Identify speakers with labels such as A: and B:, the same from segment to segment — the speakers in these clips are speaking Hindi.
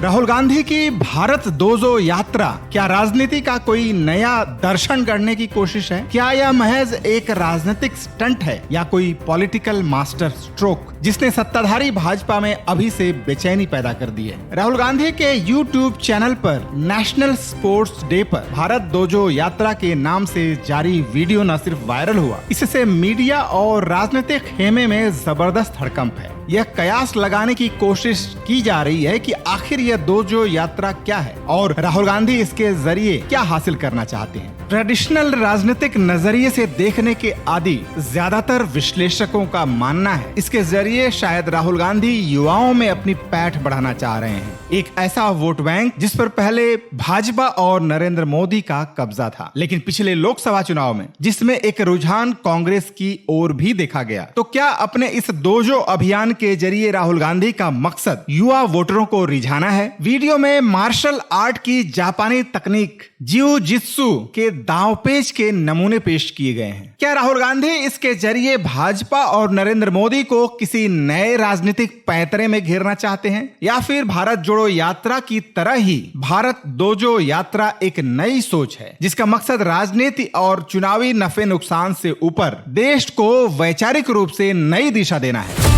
A: राहुल गांधी की भारत जोड़ो यात्रा क्या राजनीति का कोई नया दर्शन गढ़ने की कोशिश है? क्या यह महज एक राजनीतिक स्टंट है या कोई पॉलिटिकल मास्टर स्ट्रोक जिसने सत्ताधारी भाजपा में अभी से बेचैनी पैदा कर दी है? राहुल गांधी के YouTube चैनल पर नेशनल स्पोर्ट्स डे पर भारत जोड़ो यात्रा के नाम से जारी वीडियो न सिर्फ वायरल हुआ, इससे मीडिया और राजनीतिक खेमे में जबरदस्त हड़कंप है। यह कयास लगाने की कोशिश की जा रही है कि आखिर यह जोड़ो यात्रा क्या है और राहुल गांधी इसके जरिए क्या हासिल करना चाहते हैं। ट्रेडिशनल राजनीतिक नजरिए से देखने के आदि ज्यादातर विश्लेषकों का मानना है इसके जरिए शायद राहुल गांधी युवाओं में अपनी पैठ बढ़ाना चाह रहे हैं, एक ऐसा वोट बैंक जिस पर पहले भाजपा और नरेंद्र मोदी का कब्जा था, लेकिन पिछले लोकसभा चुनाव में जिसमें एक रुझान कांग्रेस की ओर भी देखा गया। तो क्या अपने इस जोड़ो अभियान के जरिए राहुल गांधी का मकसद युवा वोटरों को रिझाना है? वीडियो में मार्शल आर्ट की जापानी तकनीक जिउ जित्सु के दांवपेच के नमूने पेश किए गए हैं। क्या राहुल गांधी इसके जरिए भाजपा और नरेंद्र मोदी को किसी नए राजनीतिक पैंतरे में घेरना चाहते हैं, या फिर भारत जोड़ो यात्रा की तरह ही भारत जोड़ो यात्रा एक नई सोच है जिसका मकसद राजनीति और चुनावी नफे नुकसान से ऊपर देश को वैचारिक रूप से नई दिशा देना है?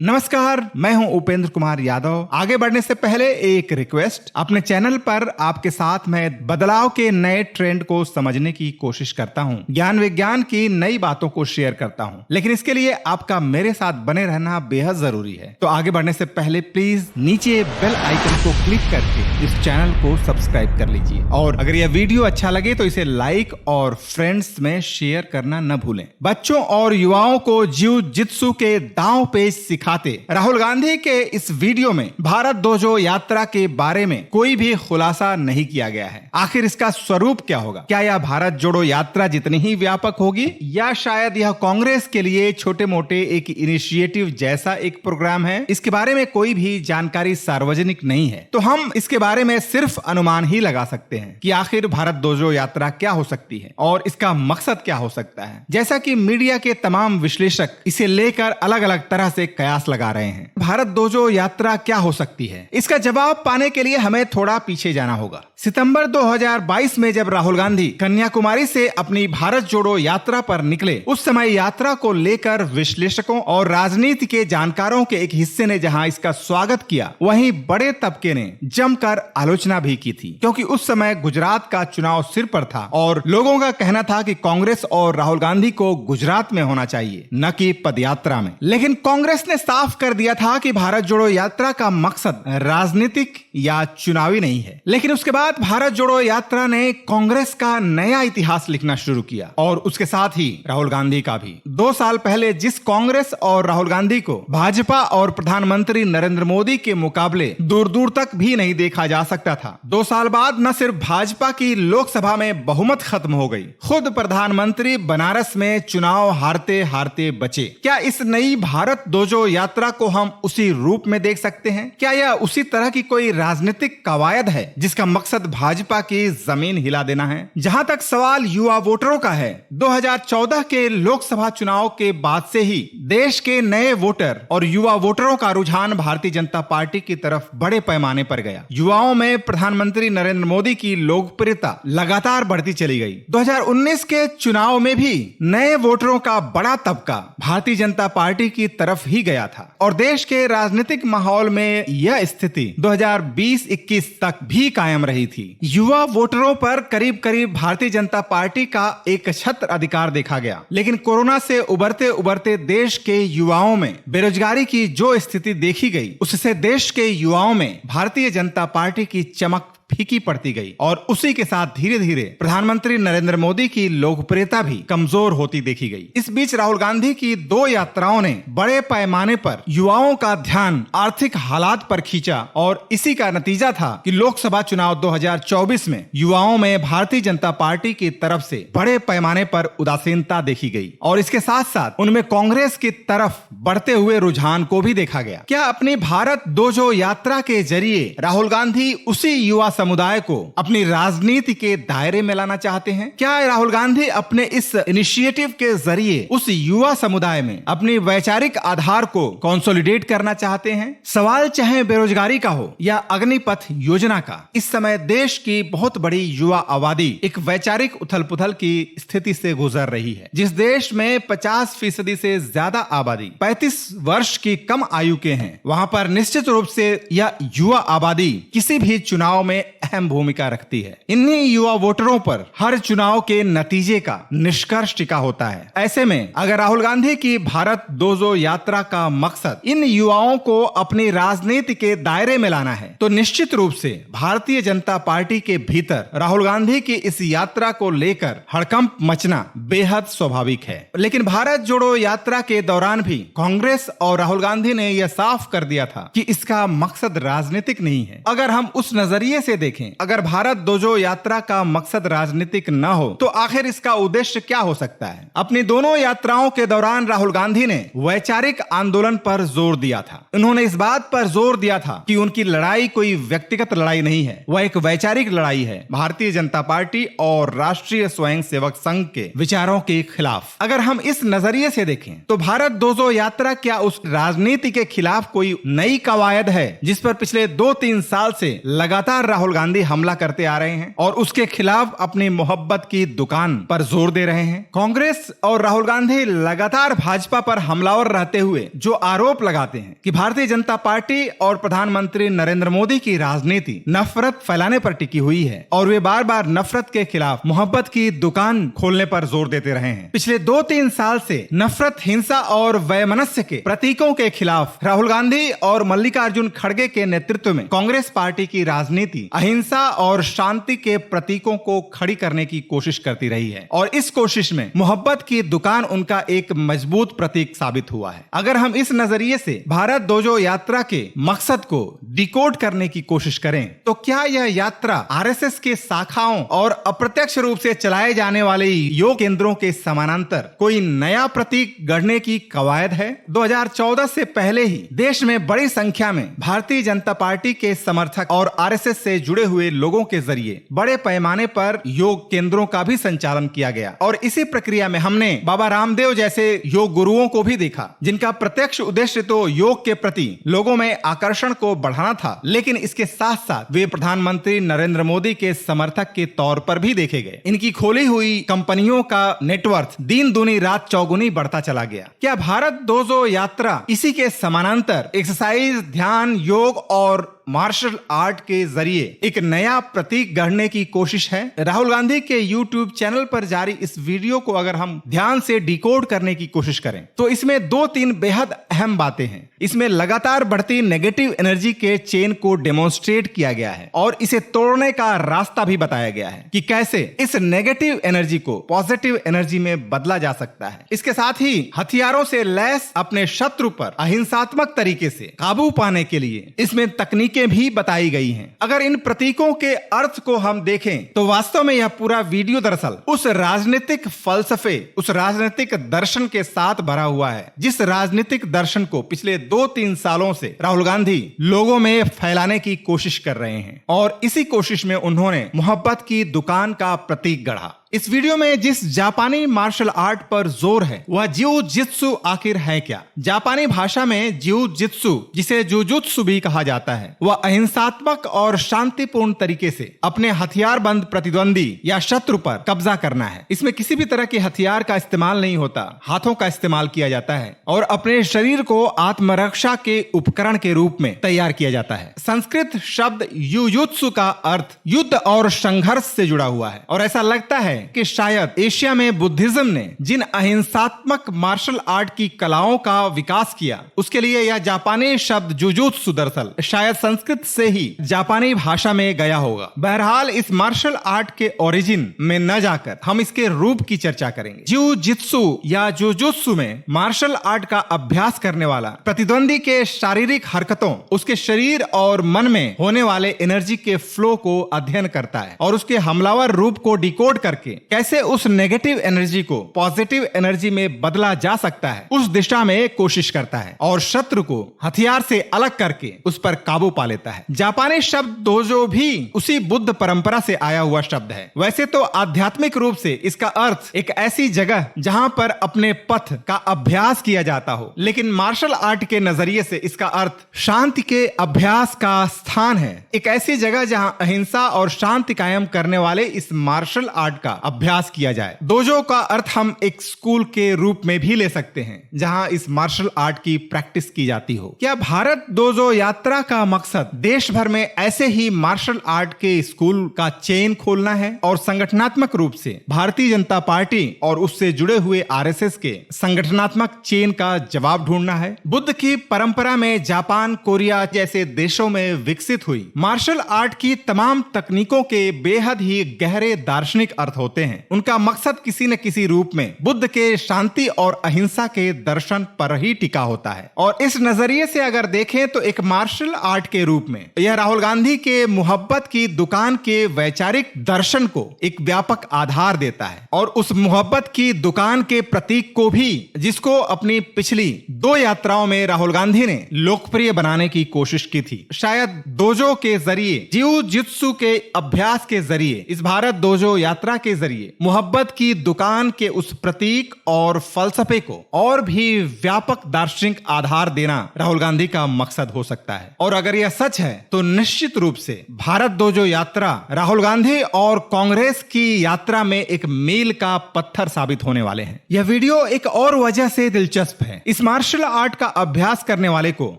A: नमस्कार, मैं हूं उपेंद्र कुमार यादव। आगे बढ़ने से पहले एक रिक्वेस्ट, अपने चैनल पर आपके साथ मैं बदलाव के नए ट्रेंड को समझने की कोशिश करता हूं, ज्ञान विज्ञान की नई बातों को शेयर करता हूं, लेकिन इसके लिए आपका मेरे साथ बने रहना बेहद जरूरी है। तो आगे बढ़ने से पहले प्लीज नीचे बेल आइकन को क्लिक करके इस चैनल को सब्सक्राइब कर लीजिए, और अगर यह वीडियो अच्छा लगे तो इसे लाइक और फ्रेंड्स में शेयर करना न भूलें। बच्चों और युवाओं को जिउ जित्सु के दांवपेच सिखा राहुल गांधी के इस वीडियो में भारत जोड़ो यात्रा के बारे में कोई भी खुलासा नहीं किया गया है। आखिर इसका स्वरूप क्या होगा? क्या यह भारत जोड़ो यात्रा जितनी ही व्यापक होगी, या शायद यह कांग्रेस के लिए छोटे मोटे एक इनिशिएटिव जैसा एक प्रोग्राम है? इसके बारे में कोई भी जानकारी सार्वजनिक नहीं है, तो हम इसके बारे में सिर्फ अनुमान ही लगा सकते हैं कि आखिर भारत जोड़ो यात्रा क्या हो सकती है और इसका मकसद क्या हो सकता है। जैसा कि मीडिया के तमाम विश्लेषक इसे लेकर अलग अलग तरह से कयास लगा रहे हैं। भारत जोड़ो यात्रा क्या हो सकती है, इसका जवाब पाने के लिए हमें थोड़ा पीछे जाना होगा। सितंबर 2022 में जब राहुल गांधी कन्याकुमारी से अपनी भारत जोड़ो यात्रा पर निकले, उस समय यात्रा को लेकर विश्लेषकों और राजनीति के जानकारों के एक हिस्से ने जहां इसका स्वागत किया, वहीं बड़े तबके ने जमकर आलोचना भी की थी, क्योंकि उस समय गुजरात का चुनाव सिर पर था और लोगों का कहना था कि कांग्रेस और राहुल गांधी को गुजरात में होना चाहिए, न कि पदयात्रा में। लेकिन कांग्रेस ने साफ कर दिया था कि भारत जोड़ो यात्रा का मकसद राजनीतिक या चुनावी नहीं है। लेकिन उसके बाद भारत जोड़ो यात्रा ने कांग्रेस का नया इतिहास लिखना शुरू किया, और उसके साथ ही राहुल गांधी का भी। 2 साल पहले जिस कांग्रेस और राहुल गांधी को भाजपा और प्रधानमंत्री नरेंद्र मोदी के मुकाबले दूर दूर तक भी नहीं देखा जा सकता था, 2 साल बाद न सिर्फ भाजपा की लोकसभा में बहुमत खत्म हो गई, खुद प्रधानमंत्री बनारस में चुनाव हारते हारते बचे। क्या इस नई भारत जोड़ो यात्रा को हम उसी रूप में देख सकते हैं? क्या यह उसी तरह की कोई राजनीतिक कवायद है जिसका मकसद भाजपा की जमीन हिला देना है? जहां तक सवाल युवा वोटरों का है, 2014 के लोकसभा चुनाव के बाद से ही देश के नए वोटर और युवा वोटरों का रुझान भारतीय जनता पार्टी की तरफ बड़े पैमाने पर गया। युवाओं में प्रधानमंत्री नरेंद्र मोदी की लोकप्रियता लगातार बढ़ती चली गई। 2019 के चुनाव में भी नए वोटरों का बड़ा तबका भारतीय जनता पार्टी की तरफ ही गया था, और देश के राजनीतिक माहौल में यह स्थिति 2020-21 तक भी कायम रही थी। युवा वोटरों पर करीब करीब भारतीय जनता पार्टी का एक छत्र अधिकार देखा गया, लेकिन कोरोना से उबरते उबरते देश के युवाओं में बेरोजगारी की जो स्थिति देखी गई, उससे देश के युवाओं में भारतीय जनता पार्टी की चमक फीकी पड़ती गई, और उसी के साथ धीरे धीरे प्रधानमंत्री नरेंद्र मोदी की लोकप्रियता भी कमजोर होती देखी गई। इस बीच राहुल गांधी की 2 यात्राओं ने बड़े पैमाने पर युवाओं का ध्यान आर्थिक हालात पर खींचा, और इसी का नतीजा था कि लोकसभा चुनाव 2024 में युवाओं में भारतीय जनता पार्टी की तरफ से बड़े पैमाने पर उदासीनता देखी गई, और इसके साथ साथ उनमें कांग्रेस की तरफ बढ़ते हुए रुझान को भी देखा गया। क्या अपनी भारत जोड़ो यात्रा के जरिए राहुल गांधी उसी युवा समुदाय को अपनी राजनीति के दायरे में लाना चाहते हैं? क्या राहुल गांधी अपने इस इनिशिएटिव के जरिए उस युवा समुदाय में अपनी वैचारिक आधार को कंसोलिडेट करना चाहते हैं? सवाल चाहे बेरोजगारी का हो या अग्निपथ योजना का, इस समय देश की बहुत बड़ी युवा आबादी एक वैचारिक उथल पुथल की स्थिति से गुजर रही है। जिस देश में 50% से ज्यादा आबादी 35 वर्ष की कम आयु के हैं, वहां पर निश्चित रूप से यह युवा आबादी किसी भी चुनाव में अहम भूमिका रखती है। इन्हीं युवा वोटरों पर हर चुनाव के नतीजे का निष्कर्ष टिका होता है। ऐसे में अगर राहुल गांधी की भारत जोड़ो यात्रा का मकसद इन युवाओं को अपनी राजनीति के दायरे में लाना है, तो निश्चित रूप से भारतीय जनता पार्टी के भीतर राहुल गांधी की इस यात्रा को लेकर हड़कंप मचना बेहद स्वाभाविक है। लेकिन भारत जोड़ो यात्रा के दौरान भी कांग्रेस और राहुल गांधी ने यह साफ कर दिया था कि इसका मकसद राजनीतिक नहीं है। अगर हम उस नजरिए से देखें, अगर भारत जोड़ो यात्रा का मकसद राजनीतिक न हो तो आखिर इसका उद्देश्य क्या हो सकता है? अपनी दोनों यात्राओं के दौरान राहुल गांधी ने वैचारिक आंदोलन पर जोर दिया था। उन्होंने इस बात पर जोर दिया था कि उनकी लड़ाई कोई व्यक्तिगत लड़ाई नहीं है, वह एक वैचारिक लड़ाई है भारतीय जनता पार्टी और राष्ट्रीय स्वयंसेवक संघ के विचारों के खिलाफ। अगर हम इस नजरिए से देखें तो भारत जोड़ो यात्रा क्या उस राजनीति के खिलाफ कोई नई कवायद है जिस पर पिछले 2-3 साल से लगातार राहुल गांधी हमला करते आ रहे हैं और उसके खिलाफ अपनी मोहब्बत की दुकान पर जोर दे रहे हैं? कांग्रेस और राहुल गांधी लगातार भाजपा पर हमलावर रहते हुए जो आरोप लगाते हैं कि भारतीय जनता पार्टी और प्रधानमंत्री नरेंद्र मोदी की राजनीति नफरत फैलाने पर टिकी हुई है और वे बार बार नफरत के खिलाफ मोहब्बत की दुकान खोलने पर जोर देते रहे हैं। पिछले 2-3 साल से नफरत, हिंसा और वैमनस्य के प्रतीकों के खिलाफ राहुल गांधी और मल्लिकार्जुन खड़गे के नेतृत्व में कांग्रेस पार्टी की राजनीति अहिंसा और शांति के प्रतीकों को खड़ी करने की कोशिश करती रही है और इस कोशिश में मोहब्बत की दुकान उनका एक मजबूत प्रतीक साबित हुआ है। अगर हम इस नजरिए से भारत जोड़ो यात्रा के मकसद को डिकोड करने की कोशिश करें तो क्या यह यात्रा आरएसएस के शाखाओं और अप्रत्यक्ष रूप से चलाए जाने वाले योग केंद्रों के समानांतर कोई नया प्रतीक गढ़ने की कवायद है? 2014 से पहले ही देश में बड़ी संख्या में भारतीय जनता पार्टी के समर्थक और आरएसएस से जुड़े हुए लोगों के जरिए बड़े पैमाने पर योग केंद्रों का भी संचालन किया गया और इसी प्रक्रिया में हमने बाबा रामदेव जैसे योग गुरुओं को भी देखा जिनका प्रत्यक्ष उद्देश्य तो योग के प्रति लोगों में आकर्षण को बढ़ाना था, लेकिन इसके साथ साथ वे प्रधानमंत्री नरेंद्र मोदी के समर्थक के तौर पर भी देखे गए। इनकी खोली हुई कंपनियों का नेटवर्थ दिन दूनी रात चौगुनी बढ़ता चला गया। क्या भारत जोड़ो यात्रा इसी के समानांतर एक्सरसाइज, ध्यान, योग और मार्शल आर्ट के जरिए एक नया प्रतीक गढ़ने की कोशिश है? राहुल गांधी के YouTube चैनल पर जारी इस वीडियो को अगर हम ध्यान से डिकोड करने की कोशिश करें तो इसमें 2-3 बेहद अहम बातें हैं। इसमें लगातार बढ़ती नेगेटिव एनर्जी के चेन को डेमोन्स्ट्रेट किया गया है और इसे तोड़ने का रास्ता भी बताया गया है कि कैसे इस नेगेटिव एनर्जी को पॉजिटिव एनर्जी में बदला जा सकता है। इसके साथ ही हथियारों से लैस अपने शत्रु पर अहिंसात्मक तरीके से काबू पाने के लिए इसमें तकनीकें भी बताई गई हैं। अगर इन प्रतीकों के अर्थ को हम देखें तो वास्तव में यह पूरा वीडियो दरअसल उस राजनीतिक फलसफे, उस राजनीतिक दर्शन के साथ भरा हुआ है जिस राजनीतिक दर्शन को पिछले 2-3 सालों से राहुल गांधी लोगों में फैलाने की कोशिश कर रहे हैं और इसी कोशिश में उन्होंने मोहब्बत की दुकान का प्रतीक गढ़ा। इस वीडियो में जिस जापानी मार्शल आर्ट पर जोर है वह जिउ जित्सु आखिर है क्या? जापानी भाषा में जिउ जित्सु, जिसे जुजुत्सु भी कहा जाता है, वह अहिंसात्मक और शांतिपूर्ण तरीके से अपने हथियारबंद प्रतिद्वंदी या शत्रु पर कब्जा करना है। इसमें किसी भी तरह के हथियार का इस्तेमाल नहीं होता, हाथों का इस्तेमाल किया जाता है और अपने शरीर को आत्मरक्षा के उपकरण के रूप में तैयार किया जाता है। संस्कृत शब्द युजुत्सु का अर्थ युद्ध और संघर्ष से जुड़ा हुआ है और ऐसा लगता है कि शायद एशिया में बुद्धिज्म ने जिन अहिंसात्मक मार्शल आर्ट की कलाओं का विकास किया उसके लिए यह जापानी शब्द जुजुत्सु दरअसल शायद संस्कृत से ही जापानी भाषा में गया होगा। बहरहाल इस मार्शल आर्ट के ओरिजिन में न जाकर हम इसके रूप की चर्चा करेंगे। जिउ जित्सु या जुजुत्सु में मार्शल आर्ट का अभ्यास करने वाला प्रतिद्वंदी के शारीरिक हरकतों, उसके शरीर और मन में होने वाले एनर्जी के फ्लो को अध्ययन करता है और उसके हमलावर रूप को डिकोड करके करके कैसे उस नेगेटिव एनर्जी को पॉजिटिव एनर्जी में बदला जा सकता है, उस दिशा में कोशिश करता है और शत्रु को हथियार से अलग करके उस पर काबू पा लेता है। जापानी शब्द दोजो भी उसी बुद्ध परंपरा से आया हुआ शब्द है। वैसे तो आध्यात्मिक रूप से इसका अर्थ एक ऐसी जगह जहां पर अपने पथ का अभ्यास किया जाता हो, लेकिन मार्शल आर्ट के नजरिए से इसका अर्थ शांति के अभ्यास का स्थान है। एक ऐसी जगह जहां अहिंसा और शांति कायम करने वाले इस मार्शल आर्ट का अभ्यास किया जाए। दोजो का अर्थ हम एक स्कूल के रूप में भी ले सकते हैं जहां इस मार्शल आर्ट की प्रैक्टिस की जाती हो। क्या भारत दोजो यात्रा का मकसद देश भर में ऐसे ही मार्शल आर्ट के स्कूल का चेन खोलना है और संगठनात्मक रूप से भारतीय जनता पार्टी और उससे जुड़े हुए आरएसएस के संगठनात्मक चेन का जवाब ढूंढना है? बुद्ध की परंपरा में जापान, कोरिया जैसे देशों में विकसित हुई मार्शल आर्ट की तमाम तकनीकों के बेहद ही गहरे दार्शनिक अर्थ होते हैं। उनका मकसद किसी न किसी रूप में बुद्ध के शांति और अहिंसा के दर्शन पर ही टिका होता है। और इस नजरिए से अगर देखें तो एक मार्शल आर्ट के रूप में यह राहुल गांधी के मोहब्बत की दुकान के वैचारिक दर्शन को एक व्यापक आधार देता है और उस मोहब्बत की दुकान के प्रतीक को भी, जिसको अपनी पिछली 2 यात्राओं में राहुल गांधी ने लोकप्रिय बनाने की कोशिश की थी। शायद दोजो के जरिए, जिउ जित्सु के अभ्यास के जरिए, इस भारत दोजो यात्रा के जरिए मोहब्बत की दुकान के उस प्रतीक और फलसफे को और भी व्यापक दार्शनिक आधार देना राहुल गांधी का मकसद हो सकता है। और अगर यह सच है तो निश्चित रूप से भारत दोजो यात्रा राहुल गांधी और कांग्रेस की यात्रा में एक मील का पत्थर साबित होने वाले हैं। यह वीडियो एक और वजह से दिलचस्प है। इस मार्शल आर्ट का अभ्यास करने वाले को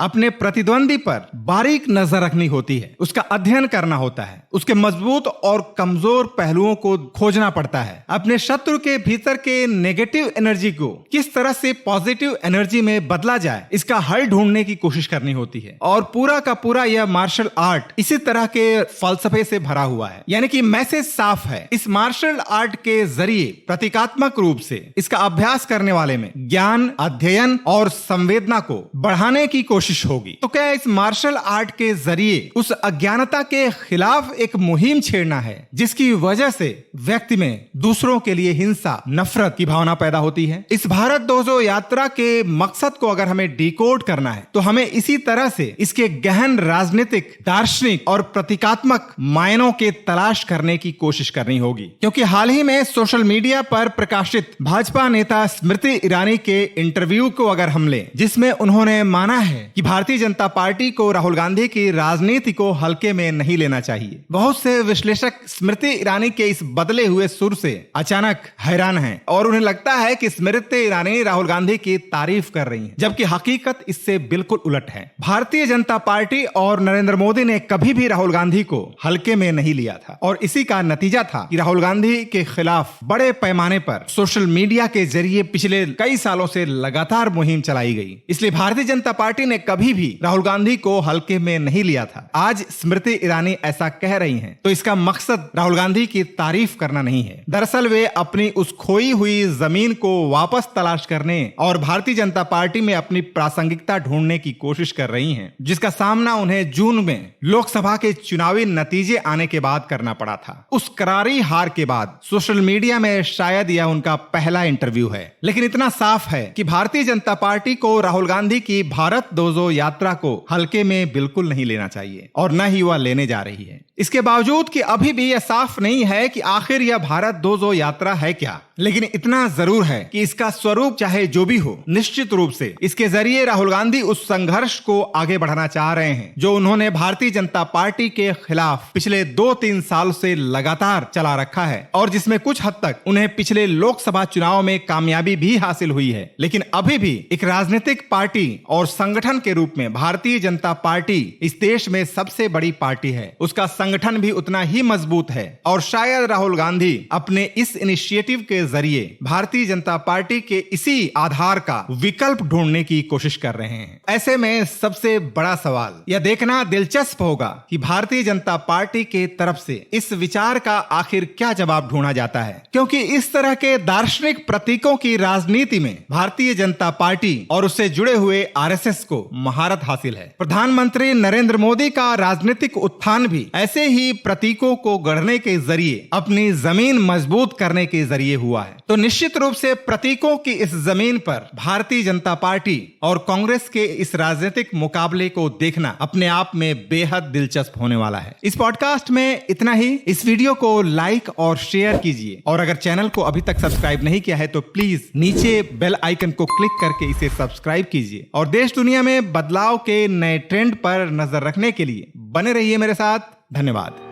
A: अपने प्रतिद्वंदी पर बारीक नजर रखनी होती है, उसका अध्ययन करना होता है, उसके मजबूत और कमजोर पहलुओं को खोजना पड़ता है, अपने शत्रु के भीतर के नेगेटिव एनर्जी को किस तरह से पॉजिटिव एनर्जी में बदला जाए, इसका हल ढूंढने की कोशिश करनी होती है। और पूरा का पूरा यह मार्शल आर्ट इसी तरह के फलसफे से भरा हुआ है। यानी कि मैसेज साफ है, इस मार्शल आर्ट के जरिए प्रतीकात्मक रूप से इसका अभ्यास करने वाले में ज्ञान, अध्ययन और संवेदना को बढ़ाने की कोशिश होगी। तो क्या इस मार्शल आर्ट के जरिए उस अज्ञानता के खिलाफ एक मुहिम छेड़ना है जिसकी वजह से व्यक्ति में दूसरों के लिए हिंसा, नफरत की भावना पैदा होती है? इस भारत दोजो यात्रा के मकसद को अगर हमें डिकोड करना है तो हमें इसी तरह से इसके गहन राजनीतिक, दार्शनिक और प्रतीकात्मक मायनों के तलाश करने की कोशिश करनी होगी। क्योंकि हाल ही में सोशल मीडिया पर प्रकाशित भाजपा नेता स्मृति ईरानी के इंटरव्यू को अगर हम लें, जिसमें उन्होंने माना है कि भारतीय जनता पार्टी को राहुल गांधी की राजनीति को हल्के में नहीं लेना चाहिए। बहुत से विश्लेषक स्मृति ईरानी के इस बदले हुए सुर से अचानक हैरान हैं और उन्हें लगता है कि स्मृति ईरानी राहुल गांधी की तारीफ कर रही हैं, जबकि हकीकत इससे बिल्कुल उलट है। भारतीय जनता पार्टी और नरेंद्र मोदी ने कभी भी राहुल गांधी को हल्के में नहीं लिया था और इसी का नतीजा था कि राहुल गांधी के खिलाफ बड़े पैमाने पर सोशल मीडिया के जरिए पिछले कई सालों से लगातार मुहिम चलाई गई। इसलिए भारतीय जनता पार्टी ने कभी भी राहुल गांधी को हल्के में नहीं लिया था। आज स्मृति ईरानी ऐसा कह रही हैं तो इसका मकसद राहुल गांधी की तारीफ करना नहीं है। दरअसल वे अपनी उस खोई हुई जमीन को वापस तलाश करने और भारतीय जनता पार्टी में अपनी प्रासंगिकता ढूंढने की कोशिश कर रही हैं, जिसका सामना उन्हें जून में लोकसभा के चुनावी नतीजे आने के बाद करना पड़ा था। उस करारी हार के बाद सोशल मीडिया में शायद यह उनका पहला इंटरव्यू है, लेकिन इतना साफ है कि भारतीय जनता पार्टी को राहुल गांधी की भारत दोजो यात्रा को हल्के में बिल्कुल नहीं लेना चाहिए और न ही वह लेने जा रही है। इसके बावजूद कि अभी भी यह साफ नहीं है कि आखिर यह भारत दोजो यात्रा है क्या, लेकिन इतना जरूर है कि इसका स्वरूप चाहे जो भी हो, निश्चित रूप से इसके जरिए राहुल गांधी उस संघर्ष को आगे बढ़ाना चाह रहे हैं जो उन्होंने भारतीय जनता पार्टी के खिलाफ पिछले 2-3 साल से लगातार चला रखा है और जिसमें कुछ हद तक उन्हें पिछले लोकसभा चुनाव में कामयाबी भी हासिल हुई है। लेकिन अभी भी एक राजनीतिक पार्टी और संगठन के रूप में भारतीय जनता पार्टी इस देश में सबसे बड़ी पार्टी है। उसका संगठन भी उतना ही मजबूत है और शायद राहुल गांधी अपने इस इनिशिएटिव के जरिए भारतीय जनता पार्टी के इसी आधार का विकल्प ढूंढने की कोशिश कर रहे हैं। ऐसे में सबसे बड़ा सवाल यह देखना दिलचस्प होगा कि भारतीय जनता पार्टी के तरफ से इस विचार का आखिर क्या जवाब ढूंढा जाता है, क्योंकि इस तरह के दार्शनिक प्रतीकों की राजनीति में भारतीय जनता पार्टी और उससे जुड़े हुए आरएसएस को महारत हासिल है। प्रधानमंत्री नरेंद्र मोदी का राजनीतिक उत्थान भी ऐसे वैसे ही प्रतीकों को गढ़ने के जरिए अपनी जमीन मजबूत करने के जरिए हुआ है। तो निश्चित रूप से प्रतीकों की इस जमीन पर भारतीय जनता पार्टी और कांग्रेस के इस राजनीतिक मुकाबले को देखना अपने आप में बेहद दिलचस्प होने वाला है। इस पॉडकास्ट में इतना ही। इस वीडियो को लाइक और शेयर कीजिए, और अगर चैनल को अभी तक सब्सक्राइब नहीं किया है तो प्लीज नीचे बेल आइकन को क्लिक करके इसे सब्सक्राइब कीजिए, और देश दुनिया में बदलाव के नए ट्रेंड पर नजर रखने के लिए बने रहिए मेरे साथ। धन्यवाद।